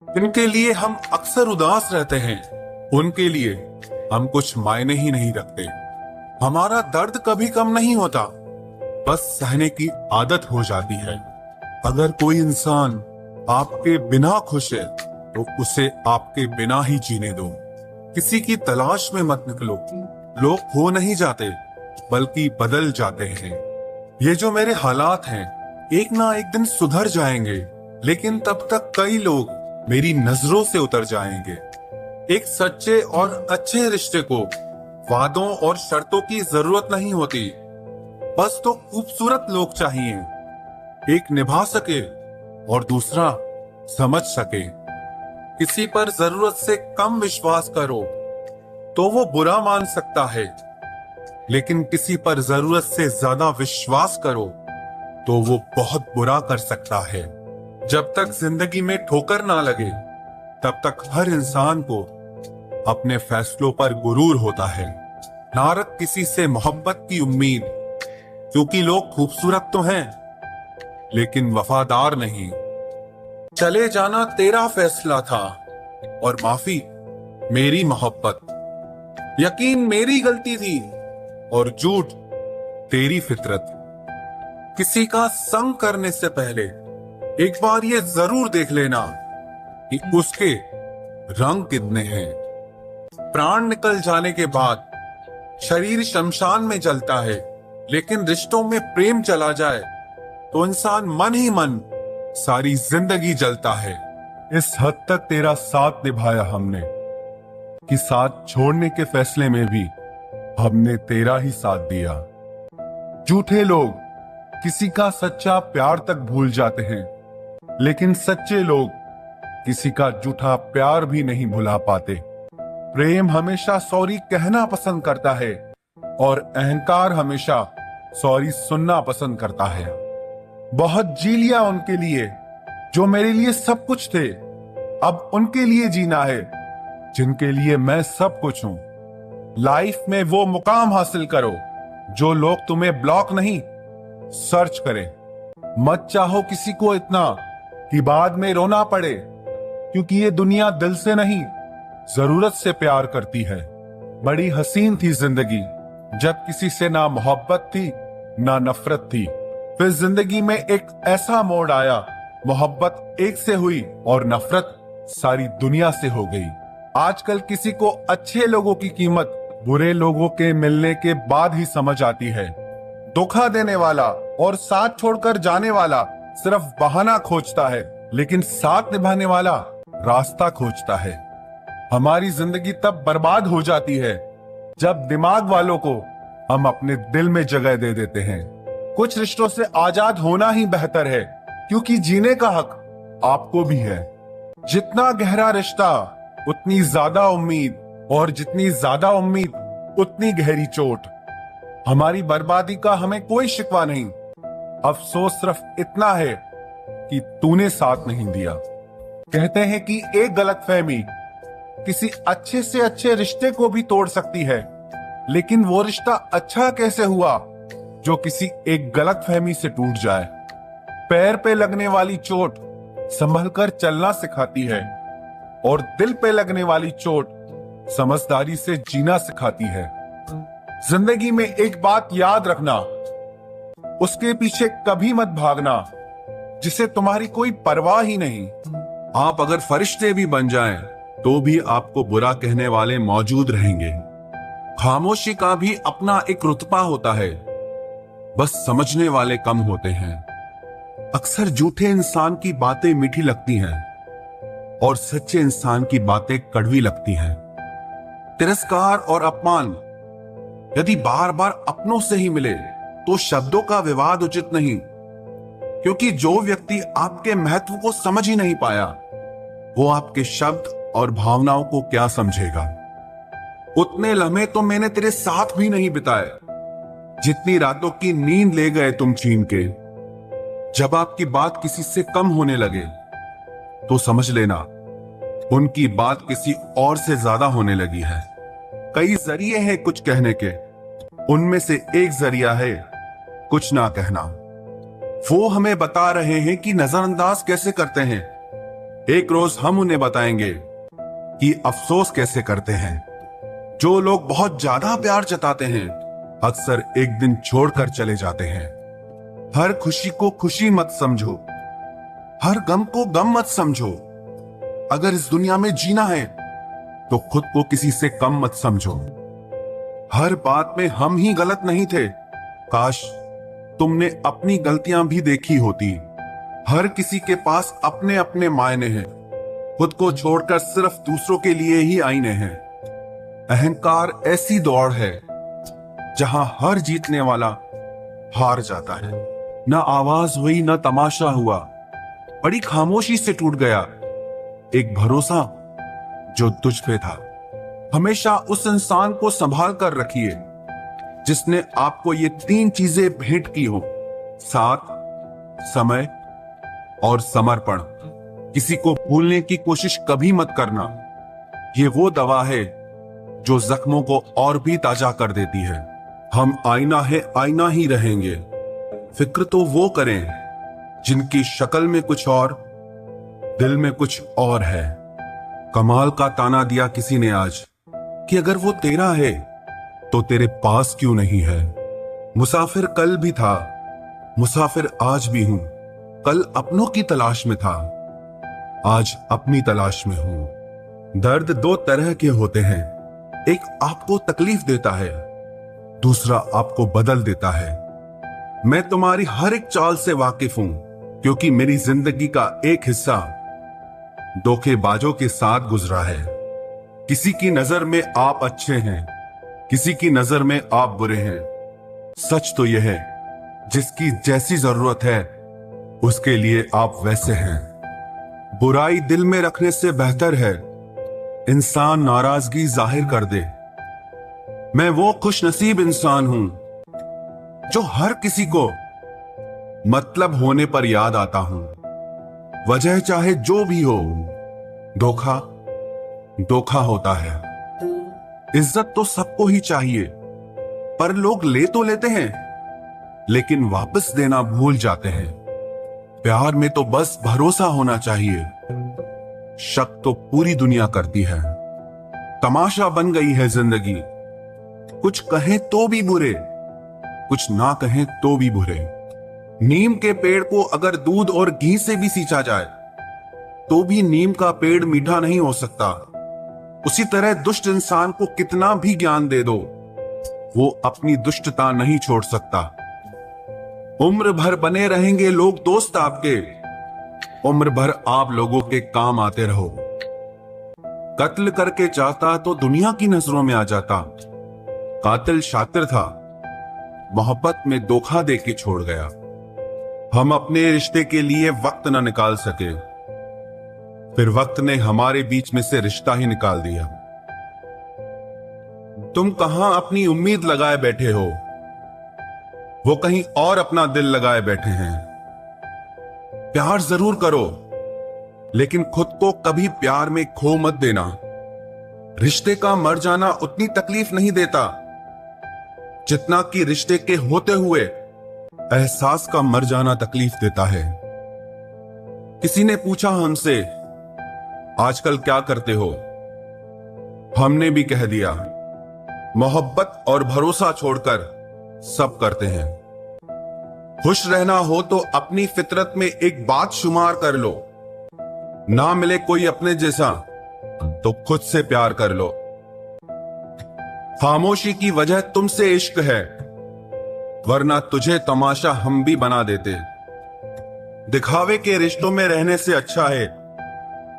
जिनके लिए हम अक्सर उदास रहते हैं, उनके लिए हम कुछ मायने ही नहीं रखते। हमारा दर्द कभी कम नहीं होता, बस सहने की आदत हो जाती है। अगर कोई इंसान आपके बिना खुश है तो उसे आपके बिना ही जीने दो। किसी की तलाश में मत निकलो। लोग हो नहीं जाते बल्कि बदल जाते हैं। ये जो मेरे हालात हैं, एक ना एक दिन सुधर जाएंगे, लेकिन तब तक कई लोग मेरी नजरों से उतर जाएंगे। एक सच्चे और अच्छे रिश्ते को वादों और शर्तों की जरूरत नहीं होती, बस तो खूबसूरत लोग चाहिए। एक निभा सके और दूसरा समझ सके। किसी पर जरूरत से कम विश्वास करो तो वो बुरा मान सकता है, लेकिन किसी पर जरूरत से ज्यादा विश्वास करो तो वो बहुत बुरा कर सकता है। जब तक जिंदगी में ठोकर ना लगे, तब तक हर इंसान को अपने फैसलों पर गुरूर होता है। ना रख किसी से मोहब्बत की उम्मीद, क्योंकि लोग खूबसूरत तो हैं लेकिन वफादार नहीं। चले जाना तेरा फैसला था और माफी मेरी मोहब्बत। यकीन मेरी गलती थी और झूठ तेरी फितरत। किसी का संग करने से पहले एक बार ये जरूर देख लेना कि उसके रंग कितने हैं। प्राण निकल जाने के बाद शरीर शमशान में जलता है, लेकिन रिश्तों में प्रेम चला जाए तो इंसान मन ही मन सारी जिंदगी जलता है। इस हद तक तेरा साथ निभाया हमने कि साथ छोड़ने के फैसले में भी हमने तेरा ही साथ दिया। झूठे लोग किसी का सच्चा प्यार तक भूल जाते हैं, लेकिन सच्चे लोग किसी का झूठा प्यार भी नहीं भुला पाते। प्रेम हमेशा सॉरी कहना पसंद करता है और अहंकार हमेशा सॉरी सुनना पसंद करता है। बहुत जी लिया उनके लिए जो मेरे लिए सब कुछ थे, अब उनके लिए जीना है जिनके लिए मैं सब कुछ हूं। लाइफ में वो मुकाम हासिल करो जो लोग तुम्हें ब्लॉक नहीं सर्च करें। मत चाहो किसी को इतना कि बाद में रोना पड़े, क्योंकि ये दुनिया दिल से नहीं जरूरत से प्यार करती है। बड़ी हसीन थी जिंदगी जब किसी से ना मोहब्बत थी ना नफरत थी। फिर जिंदगी में एक ऐसा मोड़ आया, मोहब्बत एक से हुई और नफरत सारी दुनिया से हो गई। आजकल किसी को अच्छे लोगों की कीमत बुरे लोगों के मिलने के बाद ही समझ आती है। धोखा देने वाला और साथ छोड़कर जाने वाला सिर्फ बहाना खोजता है, लेकिन साथ निभाने वाला रास्ता खोजता है। हमारी जिंदगी तब बर्बाद हो जाती है जब दिमाग वालों को हम अपने दिल में जगह दे देते हैं। कुछ रिश्तों से आजाद होना ही बेहतर है, क्योंकि जीने का हक आपको भी है। जितना गहरा रिश्ता उतनी ज्यादा उम्मीद, और जितनी ज्यादा उम्मीद उतनी गहरी चोट। हमारी बर्बादी का हमें कोई शिकवा नहीं, अफसोस सिर्फ इतना है कि तूने साथ नहीं दिया। कहते हैं कि एक गलतफहमी किसी अच्छे से अच्छे रिश्ते को भी तोड़ सकती है, लेकिन वो रिश्ता अच्छा कैसे हुआ जो किसी एक गलतफहमी से टूट जाए। पैर पे लगने वाली चोट संभल कर चलना सिखाती है, और दिल पे लगने वाली चोट समझदारी से जीना सिखाती है। जिंदगी में एक बात याद रखना, उसके पीछे कभी मत भागना जिसे तुम्हारी कोई परवाह ही नहीं। आप अगर फरिश्ते भी बन जाएं, तो भी आपको बुरा कहने वाले मौजूद रहेंगे। खामोशी का भी अपना एक रुतबा होता है, बस समझने वाले कम होते हैं। अक्सर झूठे इंसान की बातें मीठी लगती हैं और सच्चे इंसान की बातें कड़वी लगती हैं। तिरस्कार और अपमान यदि बार बार अपनों से ही मिले तो शब्दों का विवाद उचित नहीं, क्योंकि जो व्यक्ति आपके महत्व को समझ ही नहीं पाया, वो आपके शब्द और भावनाओं को क्या समझेगा। उतने लम्हे तो मैंने तेरे साथ भी नहीं बिताए जितनी रातों की नींद ले गए तुम छीन के। जब आपकी बात किसी से कम होने लगे तो समझ लेना उनकी बात किसी और से ज्यादा होने लगी है। कई जरिए हैं कुछ कहने के, उनमें से एक जरिया है कुछ ना कहना। वो हमें बता रहे हैं कि नजरअंदाज कैसे करते हैं, एक रोज हम उन्हें बताएंगे कि अफसोस कैसे करते हैं। जो लोग बहुत ज्यादा प्यार जताते हैं अक्सर एक दिन छोड़कर चले जाते हैं। हर खुशी को खुशी मत समझो, हर गम को गम मत समझो। अगर इस दुनिया में जीना है तो खुद को किसी से कम मत समझो। हर बात में हम ही गलत नहीं थे, काश तुमने अपनी गलतियां भी देखी होती। हर किसी के पास अपने अपने मायने हैं, खुद को छोड़कर सिर्फ दूसरों के लिए ही आईने हैं। अहंकार ऐसी दौड़ है जहां हर जीतने वाला हार जाता है। न आवाज हुई न तमाशा हुआ, बड़ी खामोशी से टूट गया एक भरोसा जो तुझ पे था। हमेशा उस इंसान को संभाल कर रखिए जिसने आपको ये 3 चीजें भेंट की हो, साथ, समय और समर्पण। किसी को भूलने की कोशिश कभी मत करना, ये वो दवा है जो जख्मों को और भी ताजा कर देती है। हम आईना है, आईना ही रहेंगे। फिक्र तो वो करें जिनकी शक्ल में कुछ और, दिल में कुछ और है। कमाल का ताना दिया किसी ने आज कि अगर वो तेरा है तो तेरे पास क्यों नहीं है। मुसाफिर कल भी था, मुसाफिर आज भी हूं। कल अपनों की तलाश में था, आज अपनी तलाश में हूं। दर्द 2 तरह के होते हैं, एक आपको तकलीफ देता है, दूसरा आपको बदल देता है। मैं तुम्हारी हर एक चाल से वाकिफ हूं क्योंकि मेरी जिंदगी का एक हिस्सा धोखेबाजों के साथ गुजरा है। किसी की नजर में आप अच्छे हैं, किसी की नजर में आप बुरे हैं। सच तो यह है जिसकी जैसी जरूरत है उसके लिए आप वैसे हैं। बुराई दिल में रखने से बेहतर है इंसान नाराजगी जाहिर कर दे। मैं वो खुशनसीब इंसान हूं जो हर किसी को मतलब होने पर याद आता हूं। वजह चाहे जो भी हो, धोखा धोखा होता है। इज्जत तो सबको ही चाहिए, पर लोग ले तो लेते हैं लेकिन वापस देना भूल जाते हैं। प्यार में तो बस भरोसा होना चाहिए, शक तो पूरी दुनिया करती है। तमाशा बन गई है जिंदगी, कुछ कहें तो भी बुरे, कुछ ना कहें तो भी बुरे। नीम के पेड़ को अगर दूध और घी से भी सींचा जाए तो भी नीम का पेड़ मीठा नहीं हो सकता। उसी तरह दुष्ट इंसान को कितना भी ज्ञान दे दो, वो अपनी दुष्टता नहीं छोड़ सकता। उम्र भर बने रहेंगे लोग दोस्त आपके, उम्र भर आप लोगों के काम आते रहो। कत्ल करके चाहता तो दुनिया की नजरों में आ जाता। कातिल शातिर था, मोहब्बत में धोखा देके छोड़ गया। हम अपने रिश्ते के लिए वक्त न निकाल सके, फिर वक्त ने हमारे बीच में से रिश्ता ही निकाल दिया। तुम कहां अपनी उम्मीद लगाए बैठे हो, वो कहीं और अपना दिल लगाए बैठे हैं। प्यार जरूर करो लेकिन खुद को कभी प्यार में खो मत देना। रिश्ते का मर जाना उतनी तकलीफ नहीं देता जितना कि रिश्ते के होते हुए एहसास का मर जाना तकलीफ देता है। किसी ने पूछा हमसे आजकल क्या करते हो, हमने भी कह दिया मोहब्बत और भरोसा छोड़कर सब करते हैं। खुश रहना हो तो अपनी फितरत में एक बात शुमार कर लो, ना मिले कोई अपने जैसा तो खुद से प्यार कर लो। खामोशी की वजह तुमसे इश्क है, वरना तुझे तमाशा हम भी बना देते। दिखावे के रिश्तों में रहने से अच्छा है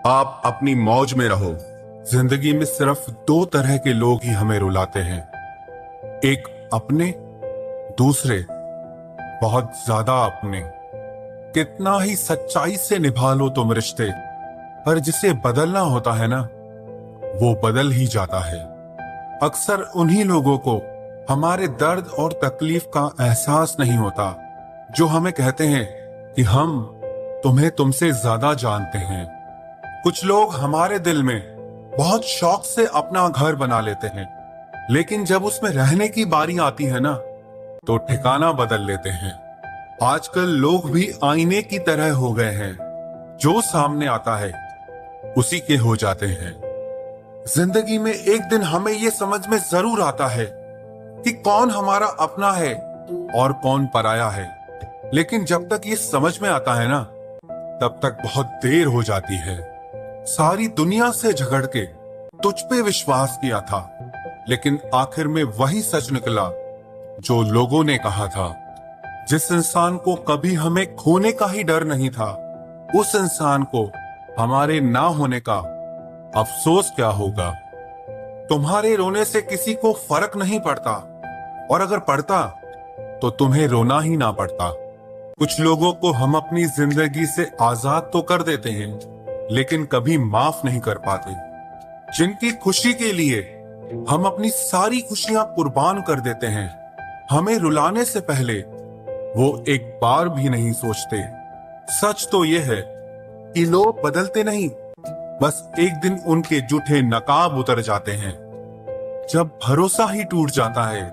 आप अपनी मौज में रहो। जिंदगी में सिर्फ 2 तरह के लोग ही हमें रुलाते हैं, एक अपने, दूसरे बहुत ज्यादा अपने। कितना ही सच्चाई से निभा लो तुम रिश्ते, पर जिसे बदलना होता है ना, वो बदल ही जाता है। अक्सर उन्हीं लोगों को हमारे दर्द और तकलीफ का एहसास नहीं होता जो हमें कहते हैं कि हम तुम्हें तुमसे ज्यादा जानते हैं। कुछ लोग हमारे दिल में बहुत शौक से अपना घर बना लेते हैं, लेकिन जब उसमें रहने की बारी आती है ना, तो ठिकाना बदल लेते हैं। आजकल लोग भी आईने की तरह हो गए हैं, जो सामने आता है उसी के हो जाते हैं। जिंदगी में एक दिन हमें ये समझ में जरूर आता है कि कौन हमारा अपना है और कौन पराया है, लेकिन जब तक ये समझ में आता है ना, तब तक बहुत देर हो जाती है। सारी दुनिया से झगड़ के तुझ पे विश्वास किया था, लेकिन आखिर में वही सच निकला जो लोगों ने कहा था। जिस इंसान को कभी हमें खोने का ही डर नहीं था, उस इंसान को हमारे ना होने का अफसोस क्या होगा। तुम्हारे रोने से किसी को फर्क नहीं पड़ता, और अगर पड़ता तो तुम्हें रोना ही ना पड़ता। कुछ लोगों को हम अपनी जिंदगी से आजाद तो कर देते हैं, लेकिन कभी माफ नहीं कर पाते। जिनकी खुशी के लिए हम अपनी सारी खुशियां कुर्बान कर देते हैं, हमें रुलाने से पहले वो एक बार भी नहीं सोचते। सच तो ये है कि लोग बदलते नहीं, बस एक दिन उनके जूठे नकाब उतर जाते हैं। जब भरोसा ही टूट जाता है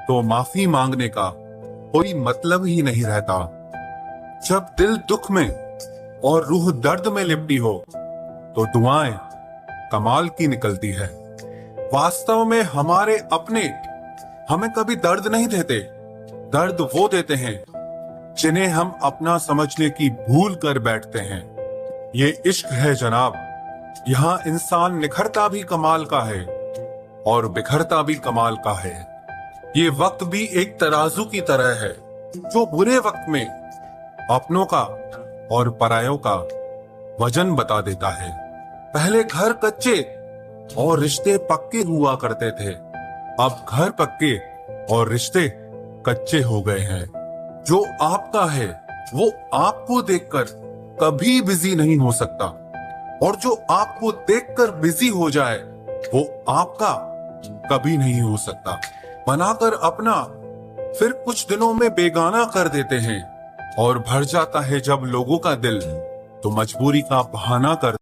तो माफी मांगने का कोई मतलब ही नहीं रहता। जब दिल दुख में और रूह दर्द में लिपटी हो तो दुआएं कमाल की निकलती है। वास्तव में हमारे अपने हमें कभी दर्द नहीं देते, दर्द वो देते हैं जिन्हें हम अपना समझने की भूल कर बैठते हैं। ये इश्क है जनाब, यहाँ इंसान निखरता भी कमाल का है और बिखरता भी कमाल का है। ये वक्त भी एक तराजू की तरह है, जो बुरे वक्त में अपनों का और परायों का वजन बता देता है। पहले घर कच्चे और रिश्ते पक्के हुआ करते थे, अब घर पक्के और रिश्ते कच्चे हो गए हैं। जो आपका है वो आपको देखकर कभी बिजी नहीं हो सकता, और जो आपको देखकर बिजी हो जाए वो आपका कभी नहीं हो सकता। बनाकर अपना फिर कुछ दिनों में बेगाना कर देते हैं, और भर जाता है जब लोगों का दिल तो मजबूरी का बहाना कर